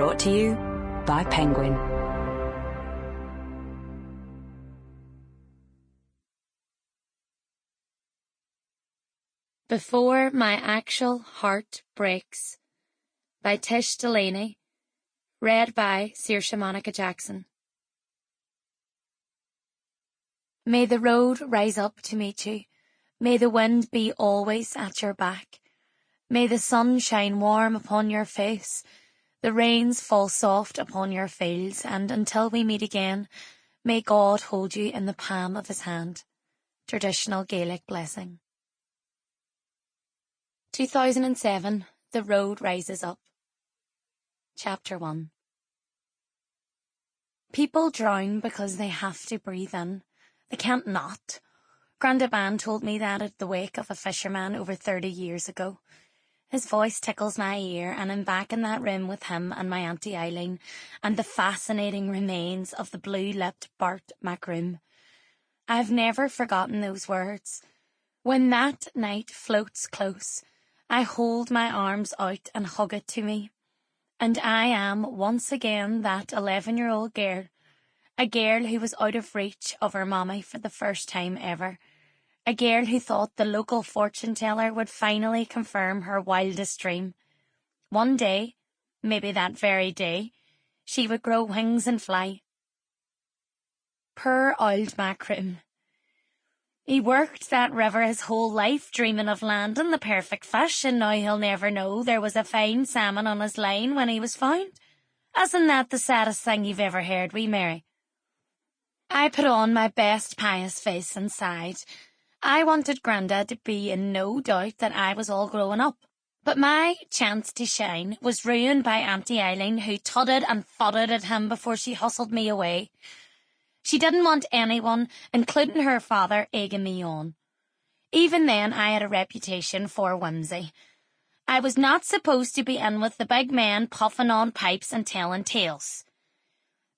Brought to you by Penguin. Before My Actual Heart Breaks by Tish Delaney, read by Saoirse-Monica Jackson. May the road rise up to meet you. May the wind be always at your back. May the sun shine warm upon your face, the rains fall soft upon your fields, and until we meet again, may God hold you in the palm of his hand. Traditional Gaelic blessing. 2007, The Road Rises Up. Chapter 1. People drown because they have to breathe in. They can't not. Granda Ban told me that at the wake of a fisherman over 30 years ago. His voice tickles my ear, and I'm back in that room with him and my Auntie Eileen and the fascinating remains of the blue-lipped Bart Macroom. I've never forgotten those words. When that night floats close, I hold my arms out and hug it to me. And I am once again that 11-year-old girl, a girl who was out of reach of her mommy for the first time ever, a girl who thought the local fortune teller would finally confirm her wildest dream. One day, maybe that very day, she would grow wings and fly. Poor old Macroom. He worked that river his whole life, dreaming of landing the perfect fish, and now he'll never know there was a fine salmon on his line when he was found. Isn't that the saddest thing you've ever heard, wee Mary? I put on my best pious face and sighed. I wanted Granda to be in no doubt that I was all growing up. But my chance to shine was ruined by Auntie Eileen, who tutted and fudded at him before she hustled me away. She didn't want anyone, including her father, egging me on. Even then, I had a reputation for whimsy. I was not supposed to be in with the big men puffing on pipes and telling tales.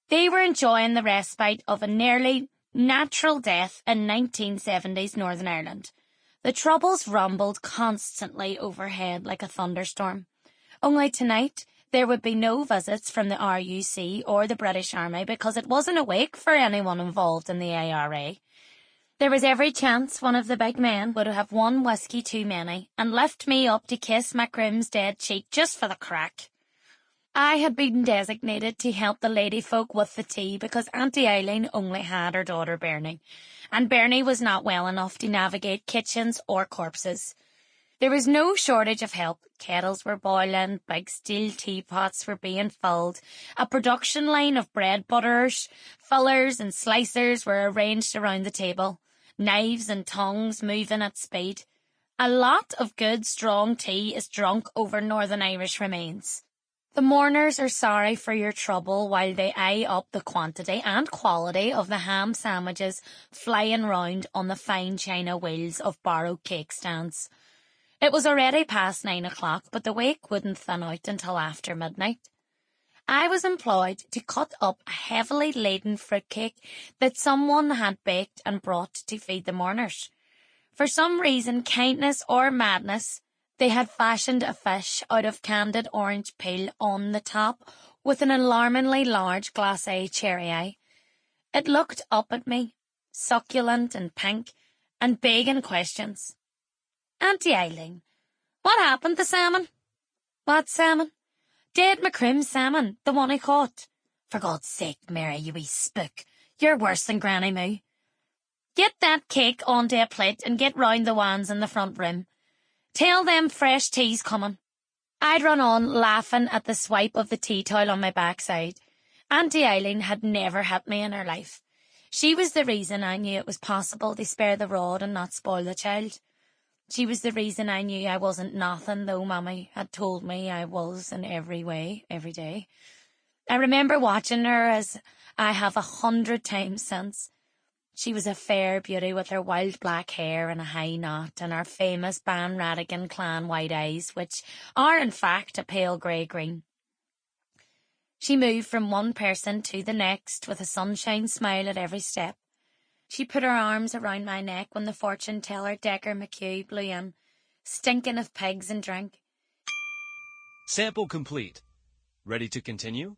They were enjoying the respite of a nearly natural death in 1970s Northern Ireland. The Troubles rumbled constantly overhead like a thunderstorm. Only tonight, there would be no visits from the RUC or the British Army because it wasn't awake for anyone involved in the ARA. There was every chance one of the big men would have one whisky too many and lift me up to kiss Macroom's dead cheek just for the crack. I had been designated to help the lady folk with the tea because Auntie Eileen only had her daughter Bernie, and Bernie was not well enough to navigate kitchens or corpses. There was no shortage of help. Kettles were boiling, big steel teapots were being filled, a production line of bread butterers, fillers and slicers were arranged around the table, knives and tongs moving at speed. A lot of good strong tea is drunk over Northern Irish remains. The mourners are sorry for your trouble while they eye up the quantity and quality of the ham sandwiches flying round on the fine china wheels of borrowed cake stands. It was already past 9 o'clock, but the wake wouldn't thin out until after midnight. I was employed to cut up a heavily laden fruitcake that someone had baked and brought to feed the mourners. For some reason, kindness or madness, they had fashioned a fish out of candied orange peel on the top with an alarmingly large glacé cherry eye. It looked up at me, succulent and pink, and begging questions. Auntie Eileen, what happened to salmon? What salmon? Dead Macroom's salmon, the one he caught. For God's sake, Mary, you wee spook, you're worse than Granny Moo. Get that cake onto a plate and get round the wands in the front room. Tell them fresh tea's coming. I'd run on, laughing at the swipe of the tea towel on my backside. Auntie Eileen had never hit me in her life. She was the reason I knew it was possible to spare the rod and not spoil the child. She was the reason I knew I wasn't nothing, though Mammy had told me I was in every way, every day. I remember watching her as I have 100 times since. She was a fair beauty with her wild black hair and a high knot, and her famous Mary Rattigan clan white eyes, which are in fact a pale grey-green. She moved from one person to the next with a sunshine smile at every step. She put her arms around my neck when the fortune teller Decker McHugh blew in, stinking of pigs and drink. Sample complete. Ready to continue?